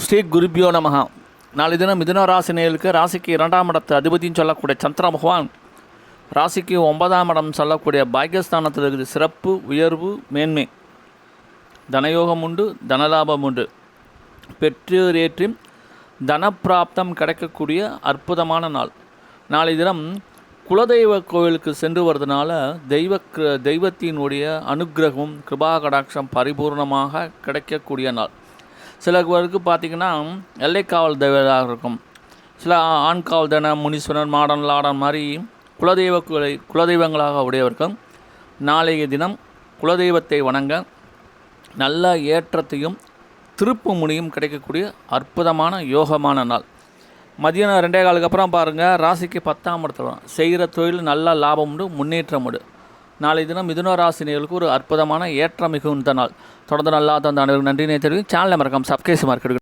ஸ்ரீ குருபியோ நமக. நாளை தினம் மிதுன ராசி நேயர்களுக்கு ராசிக்கு 2ஆம் இடத்து அதிபதினு சொல்லக்கூடிய சந்திர பகவான் ராசிக்கு 9ஆம் இடம் சொல்லக்கூடிய பாக்கியஸ்தானத்தில் இருக்குது. சிறப்பு, உயர்வு, மேன்மை, தனயோகம் உண்டு, தனலாபம் உண்டு, பெற்றோரேற்றி தனப்பிராப்தம் கிடைக்கக்கூடிய அற்புதமான நாள். நாளை தினம் குலதெய்வ கோவிலுக்கு சென்று வருவதனால தெய்வத்தினுடைய அனுக்கிரகம், கிருபா கடாட்சம் பரிபூர்ணமாக கிடைக்கக்கூடிய நாள். சிலருக்கு பார்த்திங்கன்னா எல்லைக்காவல் தெய்வமாக இருக்கும். சில ஆண்காவல் தின முனீஸ்வரன், மாடன், லாடன் மாதிரி குலதெய்வங்களாக உடையவர்கள் நாளைய தினம் குலதெய்வத்தை வணங்க நல்ல ஏற்றத்தையும் திருப்பு முனியும் கிடைக்கக்கூடிய அற்புதமான யோகமான நாள். மதியம் 2:15 அப்புறம் பாருங்கள், ராசிக்கு 10ஆம் இடத்துல செய்கிற தொழில் நல்ல லாபம் உண்டு, முன்னேற்றம் உண்டு. நாளை தினம் மிதுன ராசினியர்களுக்கு ஒரு அற்புதமான ஏற்றம் மிகுந்த நாள். தொடர்ந்து நல்லா தந்த அனைவருக்கும் நன்றினை தெரிவிக்கும். சேனலை மறக்காம சப்ஸ்கிரைப் மார்க்கெட்